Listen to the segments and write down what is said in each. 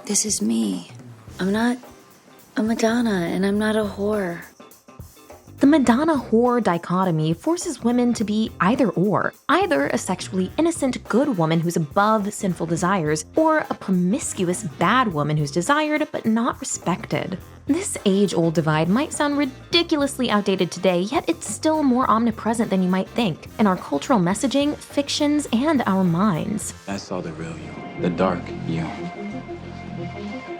This is me. I'm not a Madonna, and I'm not a whore. The Madonna-Whore dichotomy forces women to be either or, either a sexually innocent good woman who's above sinful desires, or a promiscuous bad woman who's desired but not respected. This age-old divide might sound ridiculously outdated today, yet it's still more omnipresent than you might think, in our cultural messaging, fictions, and our minds. I saw the real you, the dark you.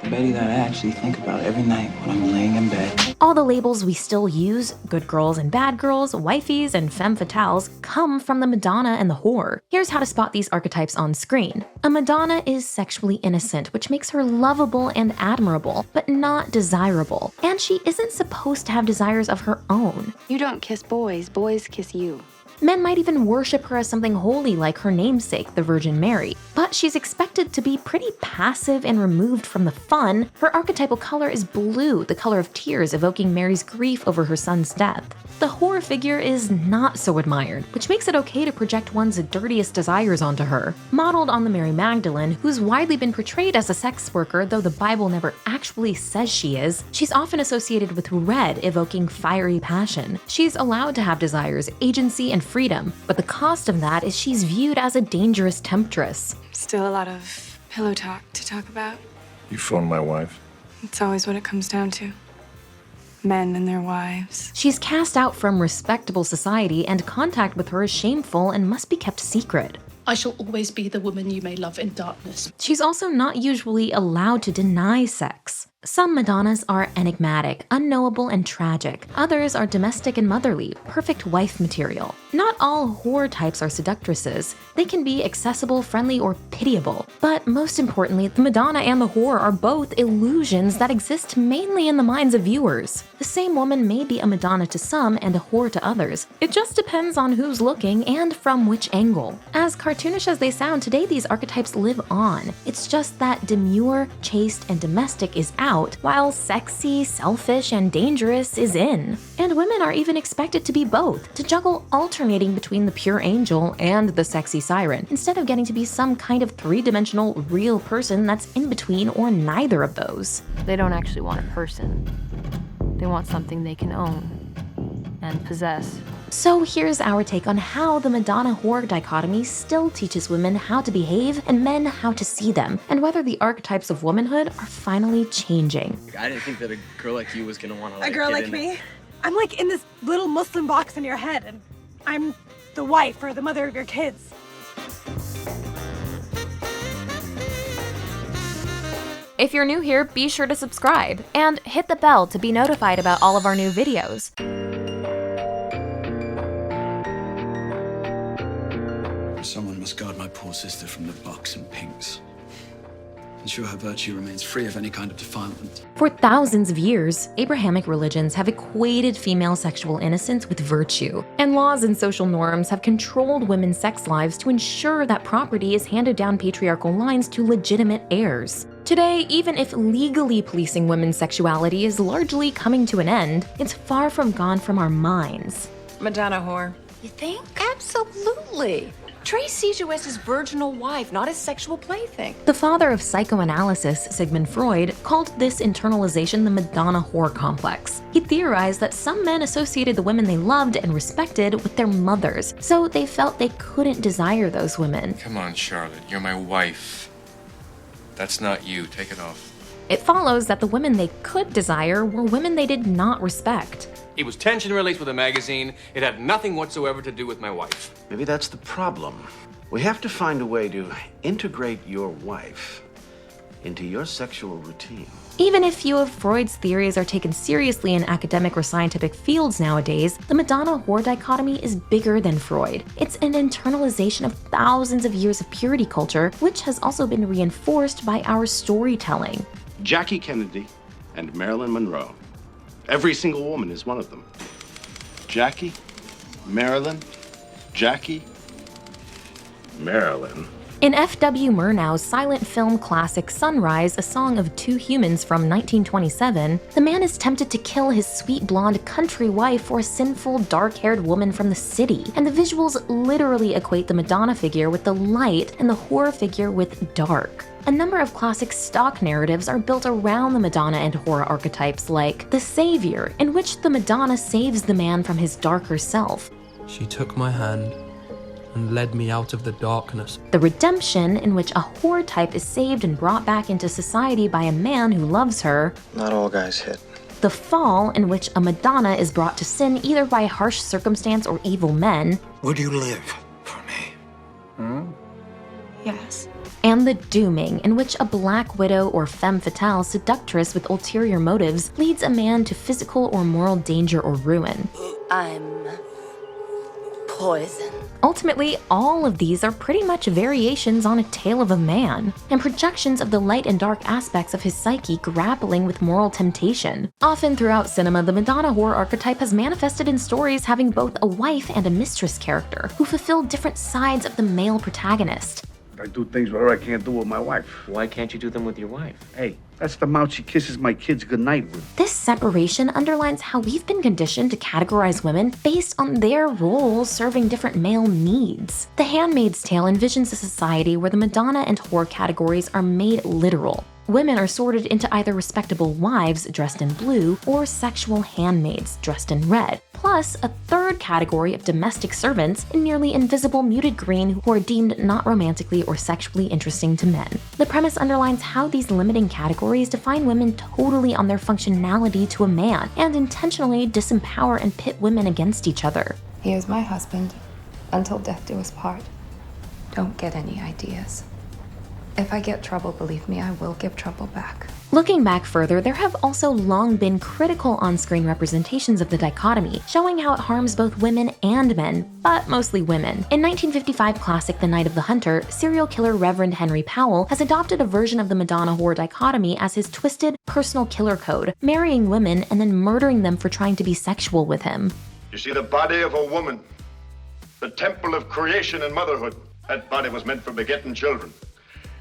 The Betty that I actually think about every night when I'm laying in bed. All the labels we still use, good girls and bad girls, wifeys and femme fatales, come from the Madonna and the whore. Here's how to spot these archetypes on screen. A Madonna is sexually innocent, which makes her lovable and admirable, but not desirable. And she isn't supposed to have desires of her own. You don't kiss boys, boys kiss you. Men might even worship her as something holy like her namesake, the Virgin Mary. But she's expected to be pretty passive and removed from the fun. Her archetypal color is blue, the color of tears, evoking Mary's grief over her son's death. The whore figure is not so admired, which makes it okay to project one's dirtiest desires onto her. Modeled on the Mary Magdalene, who's widely been portrayed as a sex worker, though the Bible never actually says she is, she's often associated with red, evoking fiery passion. She's allowed to have desires, agency, and freedom, but the cost of that is she's viewed as a dangerous temptress. Still a lot of pillow talk to talk about. You phoned my wife? It's always what it comes down to. Men and their wives. She's cast out from respectable society, and contact with her is shameful and must be kept secret. I shall always be the woman you may love in darkness. She's also not usually allowed to deny sex. Some Madonnas are enigmatic, unknowable, and tragic. Others are domestic and motherly, perfect wife material. Not all whore types are seductresses. They can be accessible, friendly, or pitiable. But most importantly, the Madonna and the whore are both illusions that exist mainly in the minds of viewers. The same woman may be a Madonna to some and a whore to others. It just depends on who's looking and from which angle. As cartoonish as they sound, today these archetypes live on. It's just that demure, chaste, and domestic is out, while sexy, selfish, and dangerous is in. And women are even expected to be both, to juggle alternating between the pure angel and the sexy siren, instead of getting to be some kind of three-dimensional real person that's in between or neither of those. They don't actually want a person. They want something they can own and possess. So here's our take on how the Madonna-Whore dichotomy still teaches women how to behave and men how to see them, and whether the archetypes of womanhood are finally changing. I didn't think that a girl like you was gonna want to, like, a girl like me? I'm like in this little Muslim box in your head, and I'm the wife or the mother of your kids. If you're new here, be sure to subscribe and hit the bell to be notified about all of our new videos. Someone must guard my poor sister from the bucks and pinks. Ensure her virtue remains free of any kind of defilement. For thousands of years, Abrahamic religions have equated female sexual innocence with virtue, and laws and social norms have controlled women's sex lives to ensure that property is handed down patriarchal lines to legitimate heirs. Today, even if legally policing women's sexuality is largely coming to an end, it's far from gone from our minds. Madonna-Whore. You think? Absolutely. Trey sees you as his virginal wife, not his sexual plaything. The father of psychoanalysis, Sigmund Freud, called this internalization the Madonna-Whore Complex. He theorized that some men associated the women they loved and respected with their mothers, so they felt they couldn't desire those women. Come on, Charlotte, you're my wife. That's not you. Take it off. It follows that the women they could desire were women they did not respect. It was tension released with a magazine. It had nothing whatsoever to do with my wife. Maybe that's the problem. We have to find a way to integrate your wife into your sexual routine. Even if few of Freud's theories are taken seriously in academic or scientific fields nowadays, the Madonna-Whore dichotomy is bigger than Freud. It's an internalization of thousands of years of purity culture, which has also been reinforced by our storytelling. Jackie Kennedy and Marilyn Monroe. Every single woman is one of them. Jackie, Marilyn, Jackie, Marilyn. In F.W. Murnau's silent film classic Sunrise, A Song of Two Humans from 1927, the man is tempted to kill his sweet blonde country wife for a sinful, dark-haired woman from the city, and the visuals literally equate the Madonna figure with the light and the whore figure with dark. A number of classic stock narratives are built around the Madonna and whore archetypes, like The Savior, in which the Madonna saves the man from his darker self. She took my hand and led me out of the darkness. The Redemption, in which a whore type is saved and brought back into society by a man who loves her. Not all guys hit. The Fall, in which a Madonna is brought to sin either by harsh circumstance or evil men. Would you live for me? Yes. And The Dooming, in which a black widow or femme fatale seductress with ulterior motives leads a man to physical or moral danger or ruin. I'm poison. Ultimately, all of these are pretty much variations on a tale of a man, and projections of the light and dark aspects of his psyche grappling with moral temptation. Often throughout cinema, the Madonna-Whore archetype has manifested in stories having both a wife and a mistress character, who fulfill different sides of the male protagonist. I do things with her I can't do with my wife. Why can't you do them with your wife? Hey, that's the mouth she kisses my kids goodnight with. This separation underlines how we've been conditioned to categorize women based on their roles serving different male needs. The Handmaid's Tale envisions a society where the Madonna and whore categories are made literal. Women are sorted into either respectable wives dressed in blue or sexual handmaids dressed in red, plus a third category of domestic servants in nearly invisible muted green who are deemed not romantically or sexually interesting to men. The premise underlines how these limiting categories define women totally on their functionality to a man and intentionally disempower and pit women against each other. He is my husband until death do us part. Don't get any ideas. If I get trouble, believe me, I will give trouble back. Looking back further, there have also long been critical on-screen representations of the dichotomy, showing how it harms both women and men, but mostly women. In 1955 classic The Night of the Hunter, serial killer Reverend Henry Powell has adopted a version of the Madonna-Whore dichotomy as his twisted, personal killer code, marrying women and then murdering them for trying to be sexual with him. You see, the body of a woman, the temple of creation and motherhood, that body was meant for begetting children.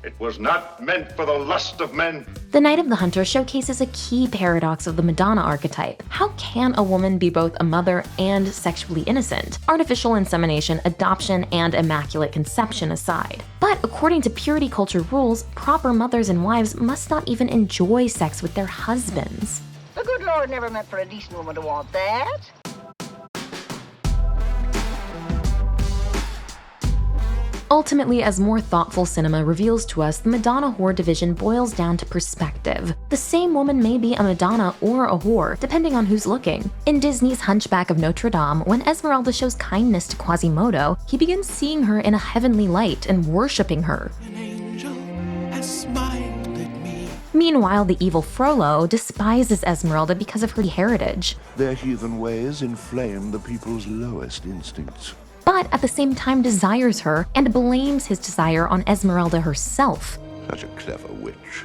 It was not meant for the lust of men. The Night of the Hunter showcases a key paradox of the Madonna archetype. How can a woman be both a mother and sexually innocent? Artificial insemination, adoption, and immaculate conception aside. But according to purity culture rules, proper mothers and wives must not even enjoy sex with their husbands. The good Lord never meant for a decent woman to want that. Ultimately, as more thoughtful cinema reveals to us, the Madonna-Whore division boils down to perspective. The same woman may be a Madonna or a whore, depending on who's looking. In Disney's Hunchback of Notre Dame, when Esmeralda shows kindness to Quasimodo, he begins seeing her in a heavenly light and worshipping her. An angel has smiled at me. Meanwhile, the evil Frollo despises Esmeralda because of her heritage. Their heathen ways inflame the people's lowest instincts. But at the same time desires her and blames his desire on Esmeralda herself. Such a clever witch.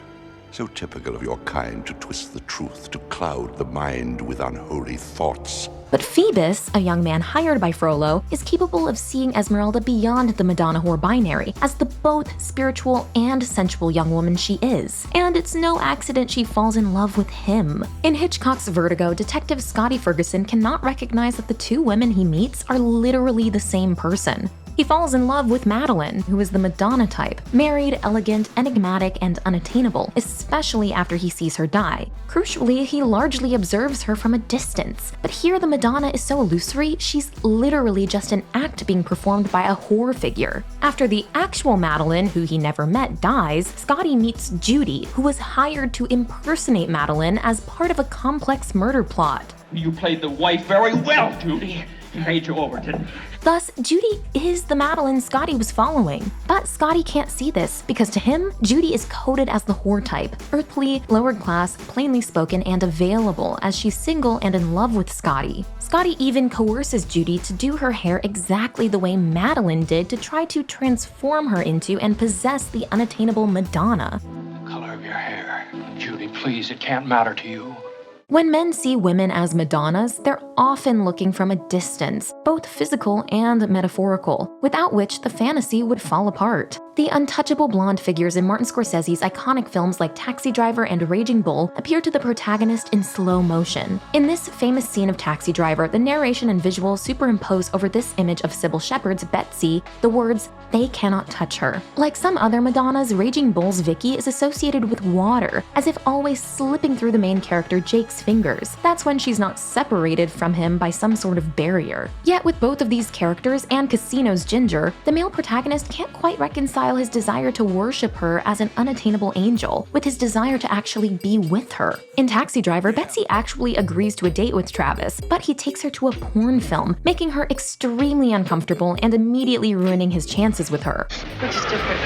So typical of your kind to twist the truth, to cloud the mind with unholy thoughts. But Phoebus, a young man hired by Frollo, is capable of seeing Esmeralda beyond the Madonna-Whore binary, as the both spiritual and sensual young woman she is. And it's no accident she falls in love with him. In Hitchcock's Vertigo, Detective Scotty Ferguson cannot recognize that the two women he meets are literally the same person. He falls in love with Madeline, who is the Madonna type, married, elegant, enigmatic, and unattainable, especially after he sees her die. Crucially, he largely observes her from a distance, but here the Madonna is so illusory, she's literally just an act being performed by a whore figure. After the actual Madeline, who he never met, dies, Scotty meets Judy, who was hired to impersonate Madeline as part of a complex murder plot. You played the wife very well, Judy. Major Overton. Thus, Judy is the Madeline Scotty was following. But Scotty can't see this, because to him, Judy is coded as the whore type, earthly, lower class, plainly spoken, and available, as she's single and in love with Scotty. Scotty even coerces Judy to do her hair exactly the way Madeline did to try to transform her into and possess the unattainable Madonna. The color of your hair. Judy, please, it can't matter to you. When men see women as Madonnas, they're often looking from a distance, both physical and metaphorical, without which the fantasy would fall apart. The untouchable blonde figures in Martin Scorsese's iconic films like Taxi Driver and Raging Bull appear to the protagonist in slow motion. In this famous scene of Taxi Driver, the narration and visuals superimpose over this image of Sybil Shepherd's Betsy the words, "They cannot touch her." Like some other Madonnas, Raging Bull's Vicky is associated with water, as if always slipping through the main character Jake's fingers. That's when she's not separated from him by some sort of barrier. Yet with both of these characters and Casino's Ginger, the male protagonist can't quite reconcile his desire to worship her as an unattainable angel with his desire to actually be with her. In Taxi Driver, Betsy actually agrees to a date with Travis, but he takes her to a porn film, making her extremely uncomfortable and immediately ruining his chances with her. Which is different.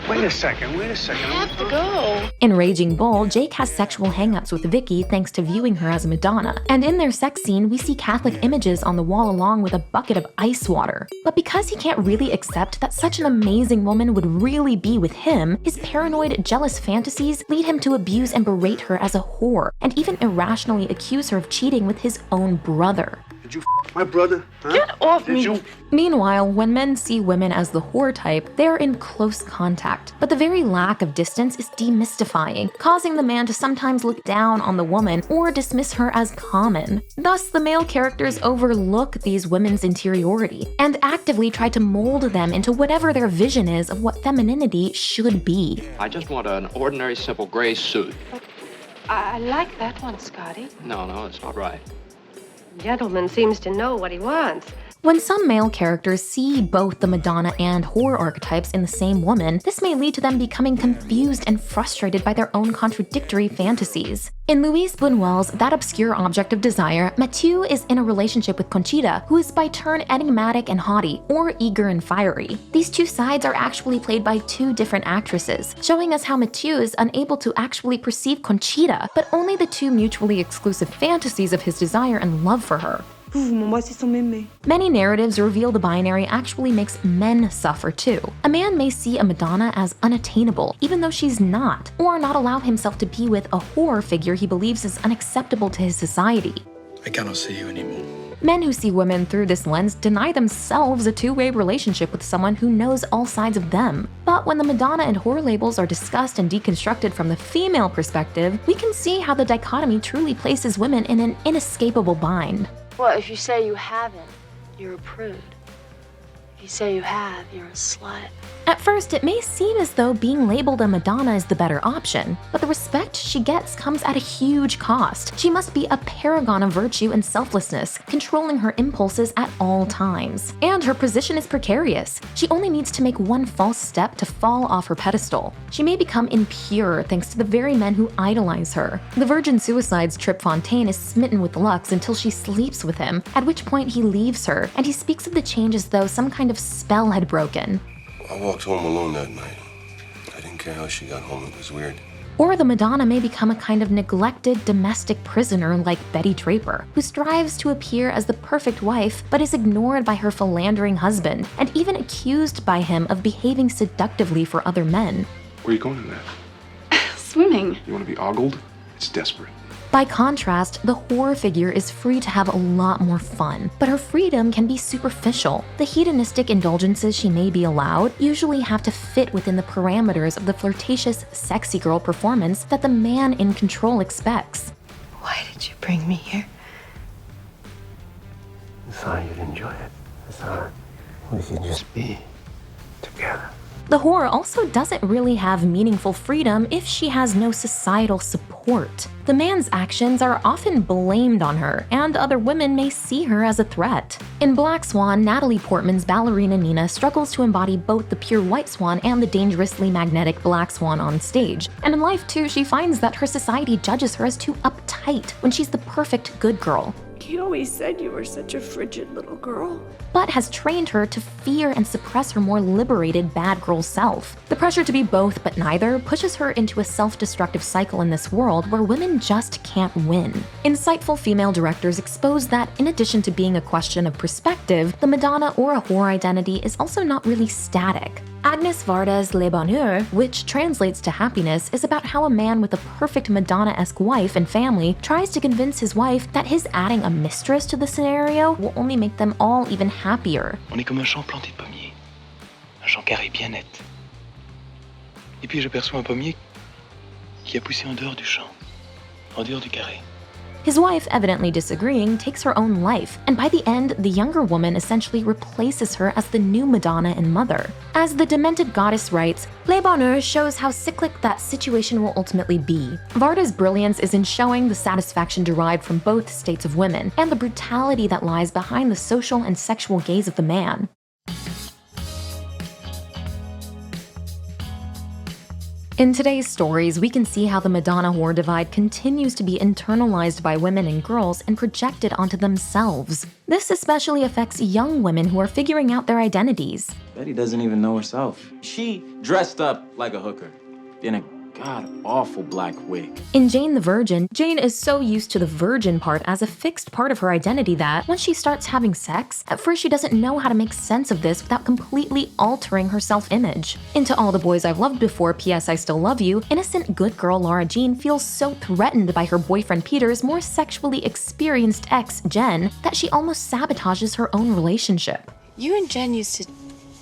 Wait a second. I have to go. In Raging Bull, Jake has sexual hangups with Vicky thanks to viewing her as Madonna. And in their sex scene, we see Catholic images on the wall along with a bucket of ice water. But because he can't really accept that such an amazing woman would really be with him, his paranoid, jealous fantasies lead him to abuse and berate her as a whore, and even irrationally accuse her of cheating with his own brother. Did you my brother? Huh? Get off me! You? Meanwhile, when men see women as the whore type, they are in close contact. But the very lack of distance is demystifying, causing the man to sometimes look down on the woman or dismiss her as common. Thus, the male characters overlook these women's interiority and actively try to mold them into whatever their vision is of what femininity should be. I just want an ordinary, simple gray suit. I like that one, Scotty. No, it's not right. Gentleman seems to know what he wants. When some male characters see both the Madonna and whore archetypes in the same woman, this may lead to them becoming confused and frustrated by their own contradictory fantasies. In Louise Buñuel's That Obscure Object of Desire, Mathieu is in a relationship with Conchita, who is by turn enigmatic and haughty, or eager and fiery. These two sides are actually played by two different actresses, showing us how Mathieu is unable to actually perceive Conchita, but only the two mutually exclusive fantasies of his desire and love for her. Many narratives reveal the binary actually makes men suffer too. A man may see a Madonna as unattainable, even though she's not, or not allow himself to be with a whore figure he believes is unacceptable to his society. I cannot see you anymore. Men who see women through this lens deny themselves a two-way relationship with someone who knows all sides of them. But when the Madonna and whore labels are discussed and deconstructed from the female perspective, we can see how the dichotomy truly places women in an inescapable bind. Well, if you say you haven't, you're a prude. If you say you have, you're a slut. At first, it may seem as though being labeled a Madonna is the better option, but the respect she gets comes at a huge cost. She must be a paragon of virtue and selflessness, controlling her impulses at all times. And her position is precarious. She only needs to make one false step to fall off her pedestal. She may become impure thanks to the very men who idolize her. The Virgin Suicide's Trip Fontaine is smitten with Lux until she sleeps with him, at which point he leaves her, and he speaks of the change as though some kind of spell had broken. I walked home alone that night. I didn't care how she got home, it was weird. Or the Madonna may become a kind of neglected domestic prisoner like Betty Draper, who strives to appear as the perfect wife but is ignored by her philandering husband and even accused by him of behaving seductively for other men. Where are you going in that? Swimming. You want to be ogled? It's desperate. By contrast, the whore figure is free to have a lot more fun, but her freedom can be superficial. The hedonistic indulgences she may be allowed usually have to fit within the parameters of the flirtatious, sexy girl performance that the man in control expects. Why did you bring me here? I thought you'd enjoy it. I thought we could just be together. The whore also doesn't really have meaningful freedom if she has no societal support. The man's actions are often blamed on her, and other women may see her as a threat. In Black Swan, Natalie Portman's ballerina Nina struggles to embody both the pure white swan and the dangerously magnetic black swan on stage. And in life too, she finds that her society judges her as too uptight when she's the perfect good girl. You always said you were such a frigid little girl. But has trained her to fear and suppress her more liberated bad girl self. The pressure to be both but neither pushes her into a self-destructive cycle in this world where women just can't win. Insightful female directors expose that, in addition to being a question of perspective, the Madonna or a whore identity is also not really static. Agnes Varda's Le Bonheur, which translates to happiness, is about how a man with a perfect Madonna-esque wife and family tries to convince his wife that his adding a mistress to the scenario will only make them all even happier. On est comme un champ planté de pommiers. Un champ carré bien net. Et puis j'aperçois un pommier qui a poussé en dehors du champ, en dehors du carré. His wife, evidently disagreeing, takes her own life, and by the end, the younger woman essentially replaces her as the new Madonna and mother. As the demented goddess writes, Le Bonheur shows how cyclic that situation will ultimately be. Varda's brilliance is in showing the satisfaction derived from both states of women, and the brutality that lies behind the social and sexual gaze of the man. In today's stories, we can see how the Madonna-Whore divide continues to be internalized by women and girls and projected onto themselves. This especially affects young women who are figuring out their identities. Betty doesn't even know herself. She dressed up like a hooker in a god-awful black wig. In Jane the Virgin, Jane is so used to the virgin part as a fixed part of her identity that, when she starts having sex, at first she doesn't know how to make sense of this without completely altering her self-image. Into All the Boys I've Loved Before, P.S. I Still Love You, innocent good girl Laura Jean feels so threatened by her boyfriend Peter's more sexually experienced ex, Jen, that she almost sabotages her own relationship. You and Jen used to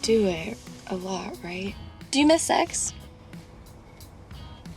do it a lot, right? Do you miss sex?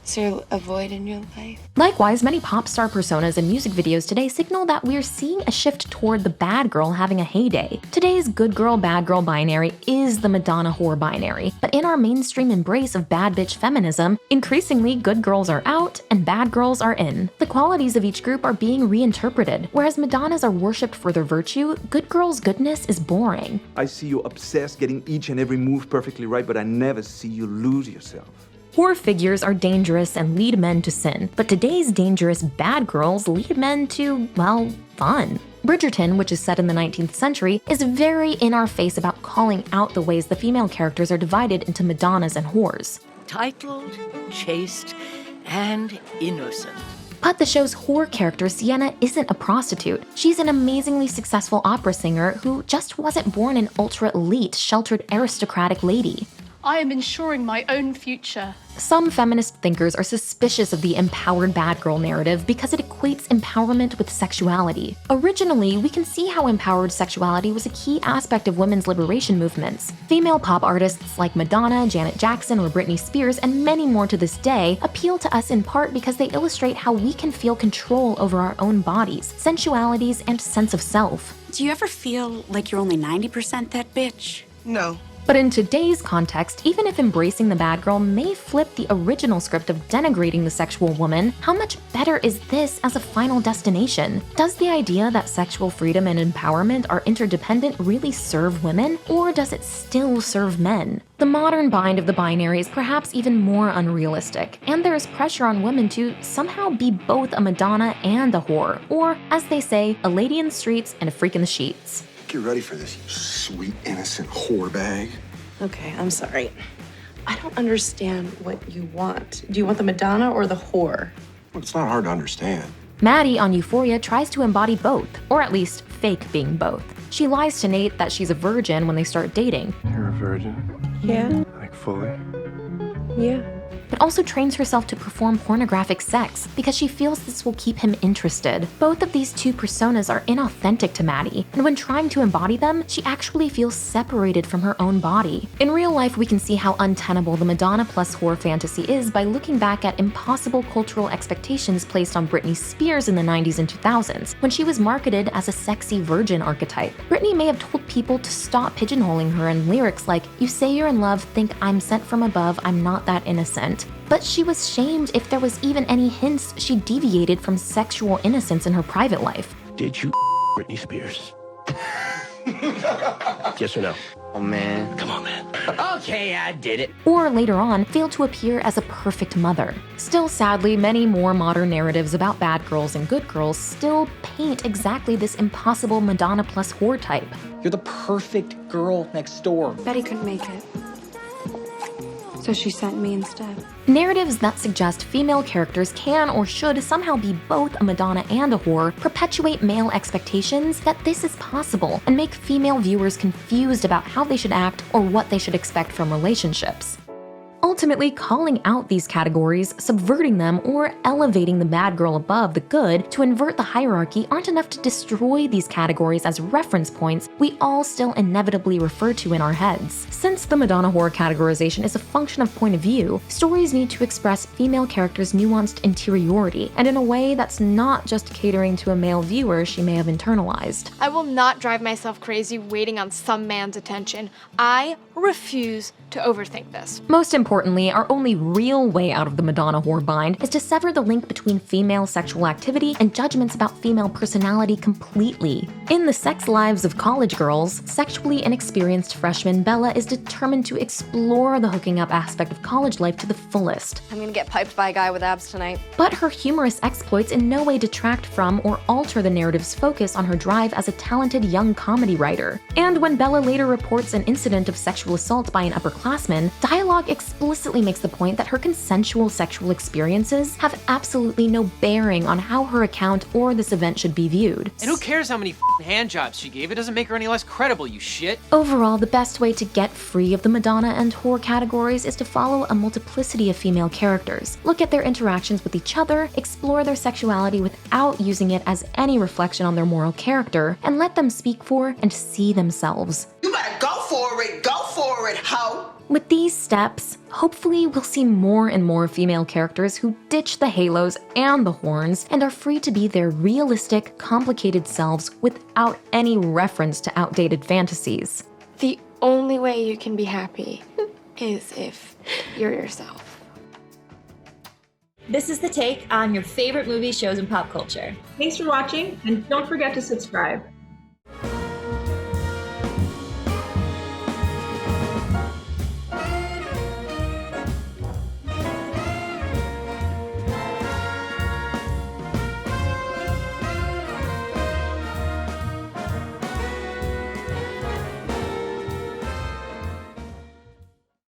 Is there a void in your life? Likewise, many pop star personas and music videos today signal that we're seeing a shift toward the bad girl having a heyday. Today's good girl, bad girl binary is the Madonna-Whore binary, but in our mainstream embrace of bad bitch feminism, increasingly good girls are out and bad girls are in. The qualities of each group are being reinterpreted. Whereas Madonnas are worshipped for their virtue, good girls' goodness is boring. I see you obsessed getting each and every move perfectly right, but I never see you lose yourself. Whore figures are dangerous and lead men to sin, but today's dangerous bad girls lead men to, well, fun. Bridgerton, which is set in the 19th century, is very in our face about calling out the ways the female characters are divided into Madonnas and whores. Titled, chaste, and innocent. But the show's whore character, Sienna, isn't a prostitute. She's an amazingly successful opera singer who just wasn't born an ultra-elite, sheltered aristocratic lady. I am ensuring my own future. Some feminist thinkers are suspicious of the empowered bad girl narrative because it equates empowerment with sexuality. Originally, we can see how empowered sexuality was a key aspect of women's liberation movements. Female pop artists like Madonna, Janet Jackson, or Britney Spears, and many more to this day, appeal to us in part because they illustrate how we can feel control over our own bodies, sensualities, and sense of self. Do you ever feel like you're only 90% that bitch? No. But in today's context, even if embracing the bad girl may flip the original script of denigrating the sexual woman, how much better is this as a final destination? Does the idea that sexual freedom and empowerment are interdependent really serve women, or does it still serve men? The modern bind of the binary is perhaps even more unrealistic, and there is pressure on women to somehow be both a Madonna and a whore, or, as they say, a lady in the streets and a freak in the sheets. Get ready for this, you sweet, innocent whore bag. Okay, I'm sorry. I don't understand what you want. Do you want the Madonna or the whore? Well, it's not hard to understand. Maddie on Euphoria tries to embody both, or at least fake being both. She lies to Nate that she's a virgin when they start dating. You're a virgin? Yeah. Like fully? Yeah. But also trains herself to perform pornographic sex because she feels this will keep him interested. Both of these two personas are inauthentic to Maddie, and when trying to embody them, she actually feels separated from her own body. In real life, we can see how untenable the Madonna plus whore fantasy is by looking back at impossible cultural expectations placed on Britney Spears in the 90s and 2000s, when she was marketed as a sexy virgin archetype. Britney may have told people to stop pigeonholing her in lyrics like, "You say you're in love, think I'm sent from above, I'm not that innocent." But she was shamed if there was even any hints she deviated from sexual innocence in her private life. Did you Britney Spears? Yes or no? Oh, man. Come on, man. Okay, I did it. Or later on, failed to appear as a perfect mother. Still, sadly, many more modern narratives about bad girls and good girls still paint exactly this impossible Madonna plus whore type. You're the perfect girl next door. Betty couldn't make it. So she sent me instead. Narratives that suggest female characters can or should somehow be both a Madonna and a whore perpetuate male expectations that this is possible and make female viewers confused about how they should act or what they should expect from relationships. Ultimately, calling out these categories, subverting them, or elevating the bad girl above the good to invert the hierarchy aren't enough to destroy these categories as reference points we all still inevitably refer to in our heads. Since the Madonna-Whore categorization is a function of point of view, stories need to express female characters' nuanced interiority, and in a way that's not just catering to a male viewer she may have internalized. I will not drive myself crazy waiting on some man's attention. I refuse to overthink this. Most importantly, our only real way out of the Madonna-Whore bind is to sever the link between female sexual activity and judgments about female personality completely. In the sex lives of college girls, sexually inexperienced freshman Bella is determined to explore the hooking up aspect of college life to the fullest. I'm gonna get piped by a guy with abs tonight. But her humorous exploits in no way detract from or alter the narrative's focus on her drive as a talented young comedy writer. And when Bella later reports an incident of sexual assault by an upperclassman, dialogue explicitly makes the point that her consensual sexual experiences have absolutely no bearing on how her account or this event should be viewed. And who cares how many handjobs she gave? It doesn't make her any less credible, you shit. Overall, the best way to get free of the Madonna and whore categories is to follow a multiplicity of female characters, look at their interactions with each other, explore their sexuality without using it as any reflection on their moral character, and let them speak for and see themselves. You better go for it, ho! With these steps, hopefully we'll see more and more female characters who ditch the halos and the horns and are free to be their realistic, complicated selves without any reference to outdated fantasies. The only way you can be happy is if you're yourself. This is The Take on your favorite movies, shows, and pop culture. Thanks for watching, and don't forget to subscribe.